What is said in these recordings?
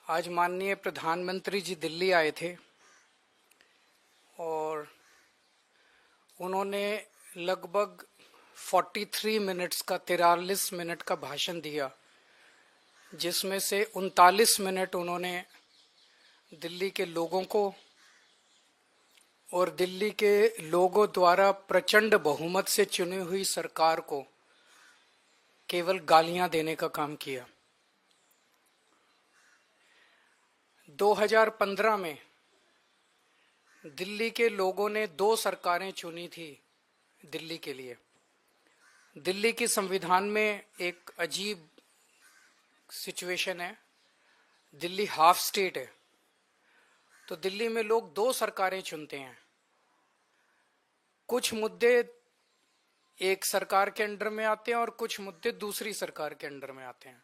आज माननीय प्रधानमंत्री जी दिल्ली आए थे और उन्होंने लगभग 43 मिनट्स का 43 मिनट का भाषण दिया, जिसमें से 39 मिनट उन्होंने दिल्ली के लोगों को और दिल्ली के लोगों द्वारा प्रचंड बहुमत से चुनी हुई सरकार को केवल गालियां देने का काम किया। 2015 में दिल्ली के लोगों ने 2 सरकारें चुनी थी दिल्ली के लिए। दिल्ली के संविधान में एक अजीब सिचुएशन है, दिल्ली हाफ स्टेट है, तो दिल्ली में लोग 2 सरकारें चुनते हैं। कुछ मुद्दे एक सरकार के अंडर में आते हैं और कुछ मुद्दे दूसरी सरकार के अंडर में आते हैं।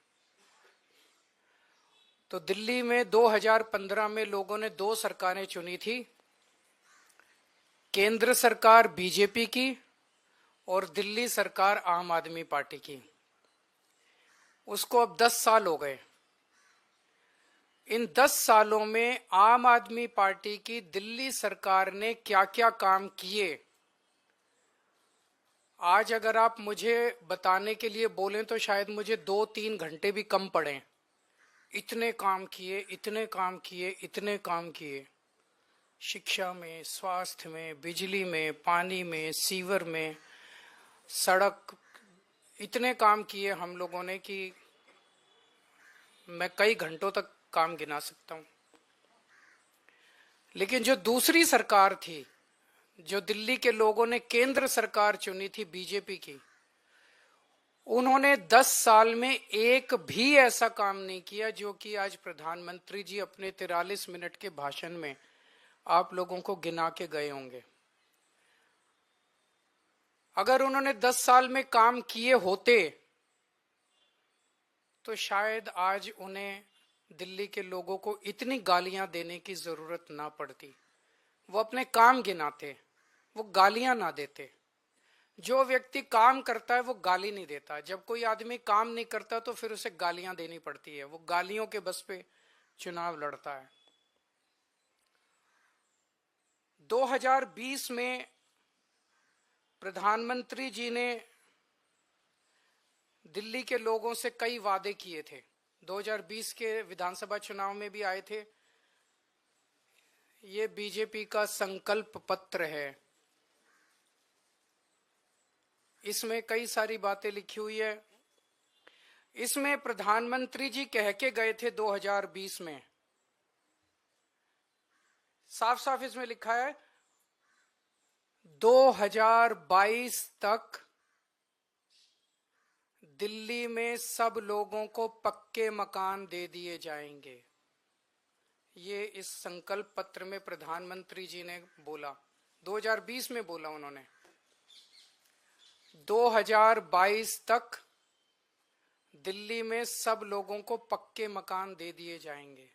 तो दिल्ली में 2015 में लोगों ने 2 सरकारें चुनी थी, केंद्र सरकार बीजेपी की और दिल्ली सरकार आम आदमी पार्टी की। उसको अब 10 साल हो गए। इन 10 सालों में आम आदमी पार्टी की दिल्ली सरकार ने क्या क्या काम किए, आज अगर आप मुझे बताने के लिए बोलें तो शायद मुझे 2-3 घंटे भी कम पड़े। इतने काम किए, इतने काम किए, इतने काम किए, शिक्षा में, स्वास्थ्य में, बिजली में, पानी में, सीवर में, सड़क, इतने काम किए हम लोगों ने कि मैं कई घंटों तक काम गिना सकता हूं। लेकिन जो दूसरी सरकार थी, जो दिल्ली के लोगों ने केंद्र सरकार चुनी थी बीजेपी की, उन्होंने 10 साल में एक भी ऐसा काम नहीं किया जो कि आज प्रधानमंत्री जी अपने 43 मिनट के भाषण में आप लोगों को गिना के गए होंगे। अगर उन्होंने 10 साल में काम किए होते तो शायद आज उन्हें दिल्ली के लोगों को इतनी गालियां देने की जरूरत ना पड़ती। वो अपने काम गिनाते, वो गालियां ना देते। जो व्यक्ति काम करता है वो गाली नहीं देता। जब कोई आदमी काम नहीं करता तो फिर उसे गालियां देनी पड़ती है। वो गालियों के बस पे चुनाव लड़ता है। 2020 में प्रधानमंत्री जी ने दिल्ली के लोगों से कई वादे किए थे। 2020 के विधानसभा चुनाव में भी आए थे। ये बीजेपी का संकल्प पत्र है। इसमें कई सारी बातें लिखी हुई है। इसमें प्रधानमंत्री जी कह के गए थे 2020 में, साफ साफ इसमें लिखा है 2022 तक दिल्ली में सब लोगों को पक्के मकान दे दिए जाएंगे। ये इस संकल्प पत्र में प्रधानमंत्री जी ने बोला, 2020 में बोला उन्होंने। 2022 तक दिल्ली में सब लोगों को पक्के मकान दे दिए जाएंगे।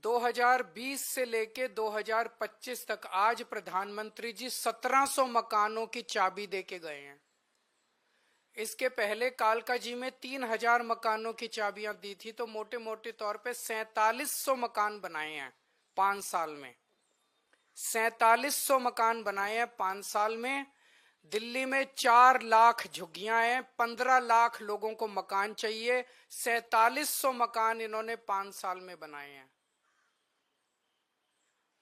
2020 से लेके 2025 तक आज प्रधानमंत्री जी 1700 मकानों की चाबी दे के गए हैं। इसके पहले कालका जी में 3000 मकानों की चाबियां दी थी, तो मोटे मोटे तौर पे 4700 मकान बनाए हैं 5 साल में। 4700 मकान बनाए हैं 5 साल में। दिल्ली में 4 लाख झुग्गियां हैं, 15 लाख लोगों को मकान चाहिए। 4700 मकान इन्होंने 5 साल में बनाए हैं।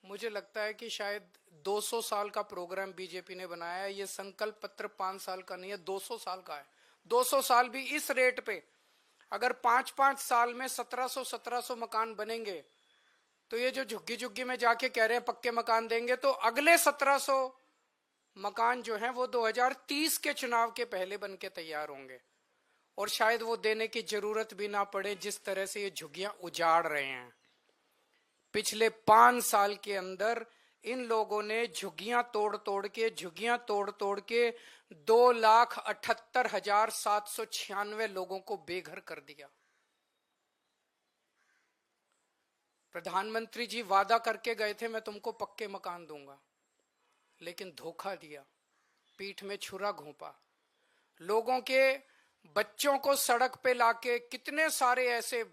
मुझे लगता है कि शायद 200 साल का प्रोग्राम बीजेपी ने बनाया है। ये संकल्प पत्र 5 साल का नहीं है, 200 साल का है। 200 साल भी इस रेट पे अगर 5-5 साल में 1700 मकान बनेंगे, तो ये जो झुग्गी झुग्गी में जाके कह रहे हैं पक्के मकान देंगे, तो अगले 1700 मकान जो हैं वो 2030 के चुनाव के पहले बन के तैयार होंगे। और शायद वो देने की जरूरत भी ना पड़े, जिस तरह से ये झुग्गियां उजाड़ रहे हैं। पिछले 5 साल के अंदर इन लोगों ने झुग्गियां तोड़ तोड़ के 2,78,796 लोगों को बेघर कर दिया। प्रधानमंत्री जी वादा करके गए थे मैं तुमको पक्के मकान दूंगा, लेकिन धोखा दिया, पीठ में छुरा घोंपा। लोगों के बच्चों को सड़क पे लाके कितने सारे ऐसे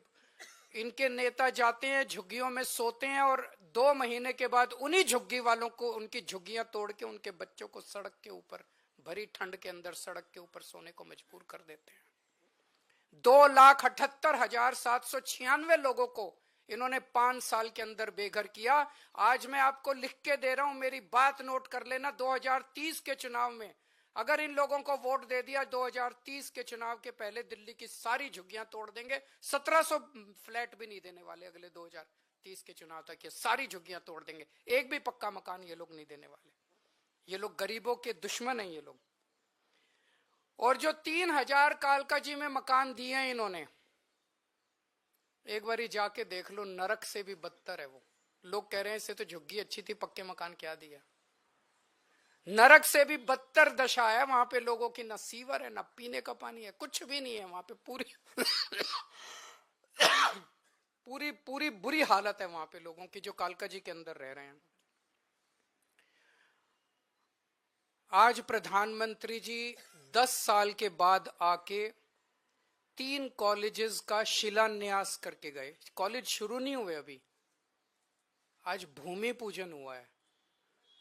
इनके नेता जाते हैं झुग्गियों में सोते हैं और 2 महीने के बाद उन्हीं झुग्गी वालों को उनकी झुग्गियां तोड़ के उनके बच्चों को सड़क के ऊपर भरी ठंड के अंदर सड़क के ऊपर सोने को मजबूर कर देते हैं। 2,78,796 लोगों को इन्होंने 5 साल के अंदर बेघर किया। आज मैं आपको लिख के दे रहा हूं, मेरी बात नोट कर लेना। 2030 के चुनाव में अगर इन लोगों को वोट दे दिया, 2030 के चुनाव के पहले दिल्ली की सारी झुग्गियां तोड़ देंगे। 1700 फ्लैट भी नहीं देने वाले अगले 2030 के चुनाव तक, ये सारी झुग्गियां तोड़ देंगे। एक भी पक्का मकान ये लोग नहीं देने वाले। ये लोग गरीबों के दुश्मन हैं ये लोग। और जो 3000 कालकाजी में मकान दिए हैं इन्होंने, एक बारी जाके देख लो, नरक से भी बदतर है वो। लोग कह रहे हैं इससे तो झुग्गी अच्छी थी, पक्के मकान क्या दिया। नरक से भी बदतर दशा है वहां पे। लोगों की ना सीवर है, ना पीने का पानी है, कुछ भी नहीं है वहां पे। पूरी बुरी हालत है वहां पे लोगों की जो कालकाजी के अंदर रह रहे हैं। आज प्रधानमंत्री जी 10 साल के बाद आके 3 कॉलेजेस का शिलान्यास करके गए। कॉलेज शुरू नहीं हुए अभी, आज भूमि पूजन हुआ है,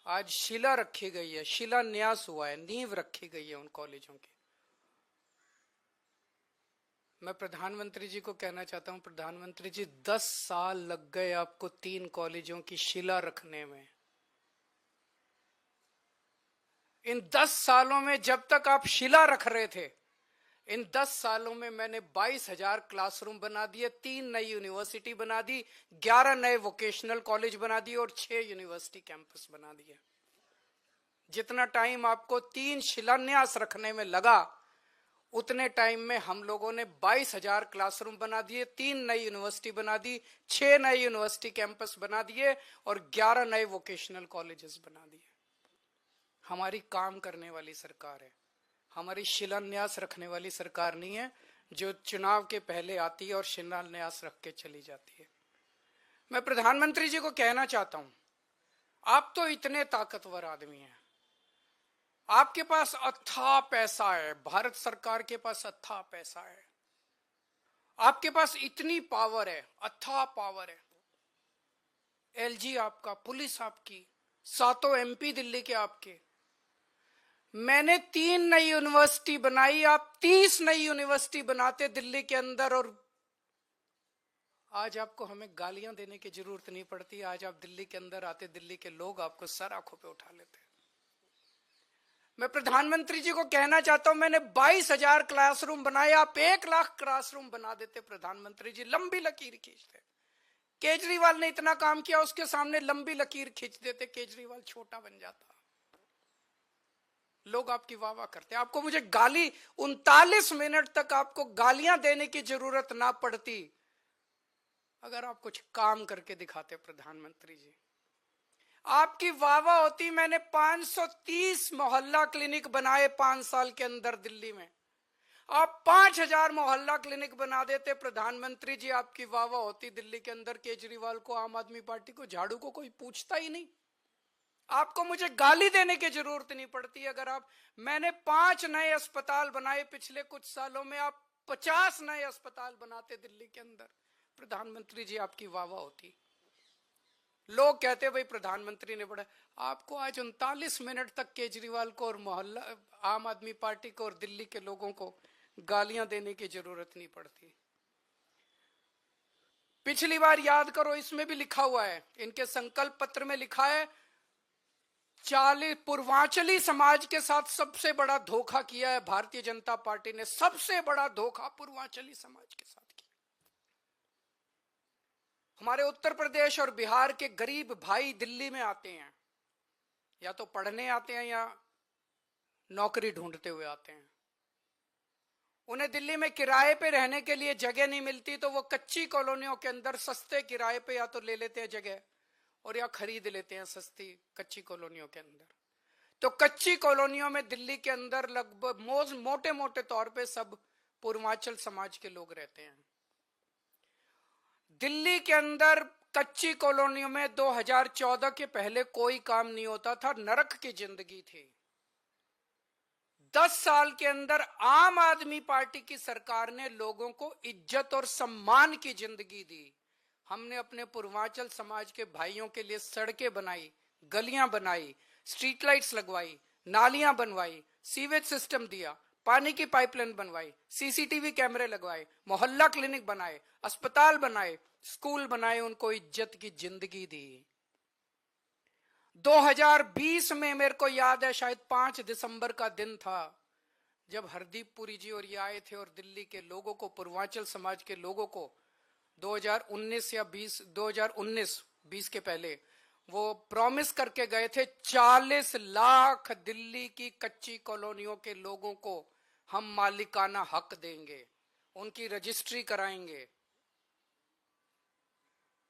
आज शिला रखी गई है, शिलान्यास हुआ है, नींव रखी गई है उन कॉलेजों की। मैं प्रधानमंत्री जी को कहना चाहता हूं, प्रधानमंत्री जी 10 साल लग गए आपको 3 कॉलेजों की शिला रखने में। इन 10 सालों में जब तक आप शिला रख रहे थे, इन 10 सालों में मैंने 22,000 क्लासरूम बना दिए, 3 नई यूनिवर्सिटी बना दी, 11 नए वोकेशनल कॉलेज बना दिए और 6 यूनिवर्सिटी कैंपस बना दिए। जितना टाइम आपको 3 शिलान्यास रखने में लगा, उतने टाइम में हम लोगों ने 22,000 क्लासरूम बना दिए, 3 नई यूनिवर्सिटी बना दी, 6 नए यूनिवर्सिटी कैंपस बना दिए और 11 नए वोकेशनल कॉलेजेस बना दिए। हमारी काम करने वाली सरकार है, हमारी शिलान्यास रखने वाली सरकार नहीं है जो चुनाव के पहले आती है और शिलान्यास रख के चली जाती है। मैं प्रधानमंत्री जी को कहना चाहता हूं, आप तो इतने ताकतवर आदमी हैं, आपके पास अथाह पैसा है, भारत सरकार के पास अथाह पैसा है, आपके पास इतनी पावर है, अथाह पावर है। एलजी आपका, पुलिस आपकी, 7 MP दिल्ली के आपके। मैंने 3 नई यूनिवर्सिटी बनाई, आप 30 नई यूनिवर्सिटी बनाते दिल्ली के अंदर, और आज आपको हमें गालियां देने की जरूरत नहीं पड़ती। आज आप दिल्ली के अंदर आते, दिल्ली के लोग आपको सर आंखों पे उठा लेते। मैं प्रधानमंत्री जी को कहना चाहता हूं, मैंने 22,000 क्लासरूम बनाए, आप 1 लाख क्लासरूम बना देते प्रधानमंत्री जी, लंबी लकीर खींचते। केजरीवाल ने इतना काम किया, उसके सामने लंबी लकीर खींच देते, केजरीवाल छोटा बन जाता। लोग आपकी वाह वाह करते। आपको मुझे गाली 39 मिनट तक आपको गालियां देने की जरूरत ना पड़ती अगर आप कुछ काम करके दिखाते प्रधानमंत्री जी। आपकी वाह वाह होती। मैंने 530 मोहल्ला क्लिनिक बनाए 5 साल के अंदर दिल्ली में। आप 5,000 मोहल्ला क्लिनिक बना देते प्रधानमंत्री जी, आपकी वाह वाह होती दिल्ली के अंदर। केजरीवाल को, आम आदमी पार्टी को, झाड़ू को कोई पूछता ही नहीं। आपको मुझे गाली देने की जरूरत नहीं पड़ती। अगर आप, मैंने 5 नए अस्पताल बनाए पिछले कुछ सालों में, आप 50 नए अस्पताल बनाते दिल्ली के अंदर, प्रधानमंत्री जी आपकी वाह वाह होती। लोग कहते भाई प्रधानमंत्री ने बड़ा। आपको आज 39 मिनट तक केजरीवाल को और मोहल्ला आम आदमी पार्टी को और दिल्ली के लोगों को गालियां देने की जरूरत नहीं पड़ती। पिछली बार याद करो, इसमें भी लिखा हुआ है, इनके संकल्प पत्र में लिखा है, 40 पूर्वांचली समाज के साथ सबसे बड़ा धोखा किया है भारतीय जनता पार्टी ने। सबसे बड़ा धोखा पूर्वांचली समाज के साथ किया। हमारे उत्तर प्रदेश और बिहार के गरीब भाई दिल्ली में आते हैं, या तो पढ़ने आते हैं या नौकरी ढूंढते हुए आते हैं। उन्हें दिल्ली में किराए पे रहने के लिए जगह नहीं मिलती, तो वो कच्ची कॉलोनियों के अंदर सस्ते किराए पे या तो ले लेते हैं जगह और या खरीद लेते हैं सस्ती कच्ची कॉलोनियों के अंदर। तो कच्ची कॉलोनियों में दिल्ली के अंदर लगभग मोटे मोटे तौर पे सब पूर्वांचल समाज के लोग रहते हैं। दिल्ली के अंदर कच्ची कॉलोनियों में 2014 के पहले कोई काम नहीं होता था, नरक की जिंदगी थी। 10 साल के अंदर आम आदमी पार्टी की सरकार ने लोगों को इज्जत और सम्मान की जिंदगी दी। हमने अपने पूर्वांचल समाज के भाइयों के लिए सड़कें बनाई, गलियां बनाई, स्ट्रीट लाइट्स लगवाई, नालियां बनवाई, सीवेज सिस्टम दिया, पानी की पाइपलाइन बनवाई, सीसीटीवी कैमरे लगवाए, मोहल्ला क्लिनिक बनाए, अस्पताल बनाए, स्कूल बनाए, उनको इज्जत की जिंदगी दी। 2020 में मेरे को याद है, शायद 5 दिसंबर का दिन था, जब हरदीप पुरी जी और ये आए थे और दिल्ली के लोगों को, पूर्वांचल समाज के लोगों को 2019 या 2019 के पहले वो प्रॉमिस करके गए थे 40 लाख दिल्ली की कच्ची कॉलोनियों के लोगों को हम मालिकाना हक देंगे, उनकी रजिस्ट्री कराएंगे।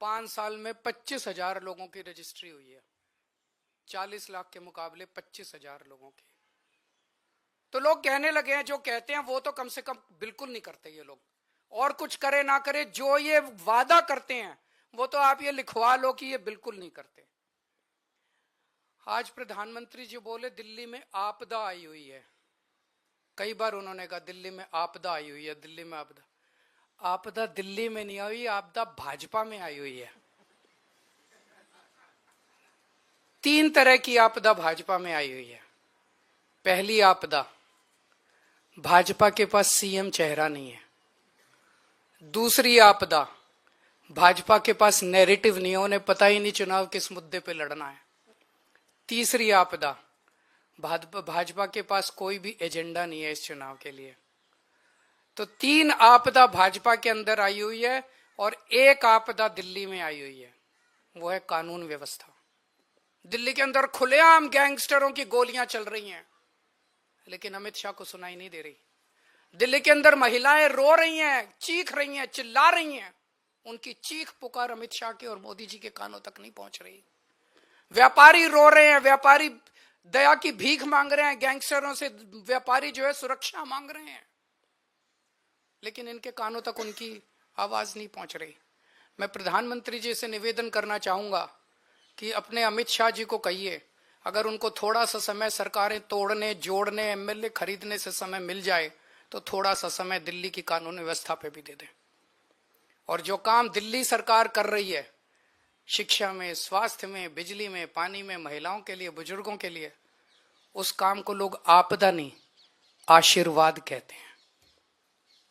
5 साल में 25,000 लोगों की रजिस्ट्री हुई है, 40 लाख के मुकाबले 25,000 लोगों की। तो लोग कहने लगे हैं, जो कहते हैं वो तो कम से कम बिल्कुल नहीं करते ये लोग, और कुछ करे ना करे, जो ये वादा करते हैं वो तो आप ये लिखवा लो कि ये बिल्कुल नहीं करते। आज प्रधानमंत्री जी बोले दिल्ली में आपदा आई हुई है, कई बार उन्होंने कहा दिल्ली में आपदा आई हुई है, दिल्ली में आपदा। आपदा दिल्ली में नहीं आई, आपदा भाजपा में आई हुई है। 3 तरह की आपदा भाजपा में आई हुई है। पहली आपदा, भाजपा के पास सीएम चेहरा नहीं है। दूसरी आपदा, भाजपा के पास नैरेटिव नहीं है, उन्हें पता ही नहीं चुनाव किस मुद्दे पे लड़ना है। तीसरी आपदा, भाजपा के पास कोई भी एजेंडा नहीं है इस चुनाव के लिए। तो 3 आपदा भाजपा के अंदर आई हुई है और एक आपदा दिल्ली में आई हुई है, वो है कानून व्यवस्था। दिल्ली के अंदर खुलेआम गैंगस्टरों की गोलियां चल रही हैं, लेकिन अमित शाह को सुनाई नहीं दे रही। दिल्ली के अंदर महिलाएं रो रही हैं, चीख रही हैं, चिल्ला रही हैं, उनकी चीख पुकार अमित शाह के और मोदी जी के कानों तक नहीं पहुंच रही। व्यापारी रो रहे हैं, व्यापारी दया की भीख मांग रहे हैं, गैंगस्टरों से व्यापारी जो है सुरक्षा मांग रहे हैं, लेकिन इनके कानों तक उनकी आवाज नहीं पहुंच रही। मैं प्रधानमंत्री जी से निवेदन करना चाहूंगा कि अपने अमित शाह जी को कहिए, अगर उनको थोड़ा सा समय सरकारें तोड़ने, जोड़ने, एमएलए खरीदने से समय मिल जाए तो थोड़ा सा समय दिल्ली की कानून व्यवस्था पे भी दे दें। और जो काम दिल्ली सरकार कर रही है, शिक्षा में, स्वास्थ्य में, बिजली में, पानी में, महिलाओं के लिए, बुजुर्गों के लिए, उस काम को लोग आपदा नहीं आशीर्वाद कहते हैं।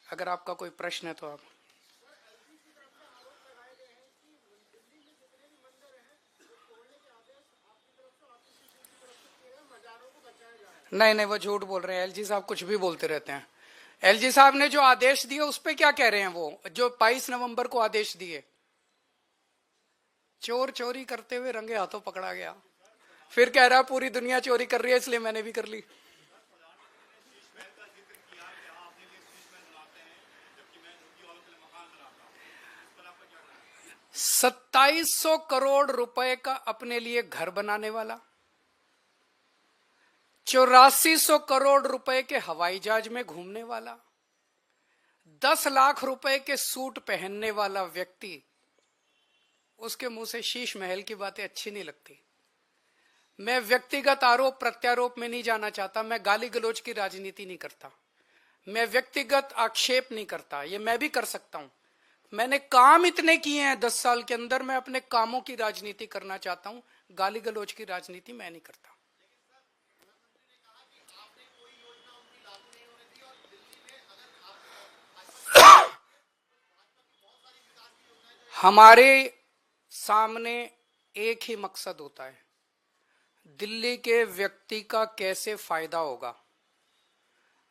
अगर आपका कोई प्रश्न है तो आप। नहीं, वो झूठ बोल रहे हैं। एलजी साहब कुछ भी बोलते रहते हैं। एलजी साहब ने जो आदेश दिए उस पे क्या कह रहे हैं, वो जो 22 नवंबर को आदेश दिए, चोर चोरी करते हुए रंगे हाथों पकड़ा गया, फिर कह रहा पूरी दुनिया चोरी कर रही है इसलिए मैंने भी कर ली। ₹2700 करोड़ रुपए का अपने लिए घर बनाने वाला, 8400 करोड़ रुपए के हवाई जहाज में घूमने वाला, 10 लाख रुपए के सूट पहनने वाला व्यक्ति, उसके मुंह से शीश महल की बातें अच्छी नहीं लगती। मैं व्यक्तिगत आरोप प्रत्यारोप में नहीं जाना चाहता, मैं गाली गलौज की राजनीति नहीं करता, मैं व्यक्तिगत आक्षेप नहीं करता, ये मैं भी कर सकता हूं। मैंने काम इतने किए हैं 10 साल के अंदर, मैं अपने कामों की राजनीति करना चाहता हूं, गाली गलौज की राजनीति मैं नहीं करता। हमारे सामने एक ही मकसद होता है, दिल्ली के व्यक्ति का कैसे फायदा होगा।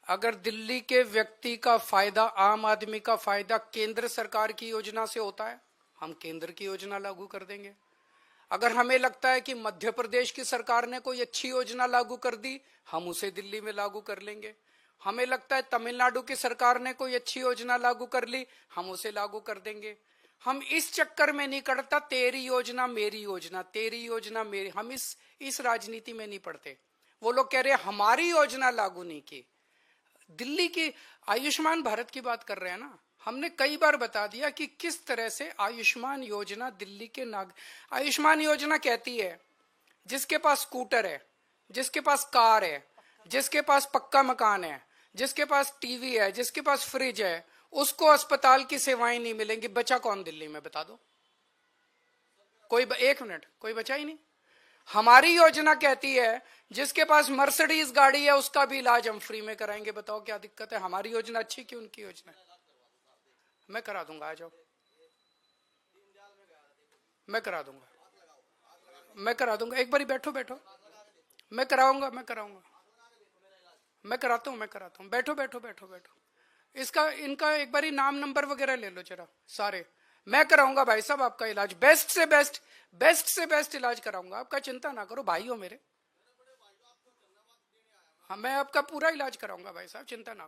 अगर दिल्ली के व्यक्ति का फायदा, आम आदमी का फायदा केंद्र सरकार की योजना से होता है, हम केंद्र की योजना लागू कर देंगे। अगर हमें लगता है कि मध्य प्रदेश की सरकार ने कोई अच्छी योजना लागू कर दी, हम उसे दिल्ली में लागू कर लेंगे। हमें लगता है तमिलनाडु की सरकार ने कोई अच्छी योजना लागू कर ली, हम उसे लागू कर देंगे। हम इस चक्कर में नहीं करता तेरी योजना मेरी योजना, तेरी योजना मेरी, हम इस राजनीति में नहीं पड़ते। वो लोग कह रहे हैं हमारी योजना लागू नहीं की। दिल्ली की आयुष्मान भारत की बात कर रहे हैं ना, हमने कई बार बता दिया कि किस तरह से आयुष्मान योजना दिल्ली के आयुष्मान योजना कहती है जिसके पास स्कूटर है, जिसके पास कार है, जिसके पास पक्का मकान है, जिसके पास टीवी है, जिसके पास फ्रिज है, उसको अस्पताल की सेवाएं नहीं मिलेंगी। बचा कौन दिल्ली में, बता दो कोई। एक मिनट, कोई बचा ही नहीं। हमारी योजना कहती है जिसके पास मर्सिडीज गाड़ी है उसका भी इलाज हम फ्री में कराएंगे। बताओ क्या दिक्कत है? हमारी योजना अच्छी कि उनकी योजना? मैं करा दूंगा, आ जाओ, मैं करा दूंगा, मैं करा दूंगा। एक बारी बैठो बैठो, मैं कराऊंगा, मैं कराऊंगा, मैं कराता हूँ, मैं कराता हूँ। बैठो बैठो बैठो बैठो। इसका इनका एक बारी नाम नंबर वगैरह ले लो जरा सारे। मैं कराऊंगा भाई साहब आपका इलाज, बेस्ट से बेस्ट, बेस्ट से बेस्ट इलाज कराऊंगा आपका। चिंता ना करो, भाई हो मेरे। हाँ, मैं आपका पूरा इलाज कराऊंगा भाई साहब, चिंता ना करो।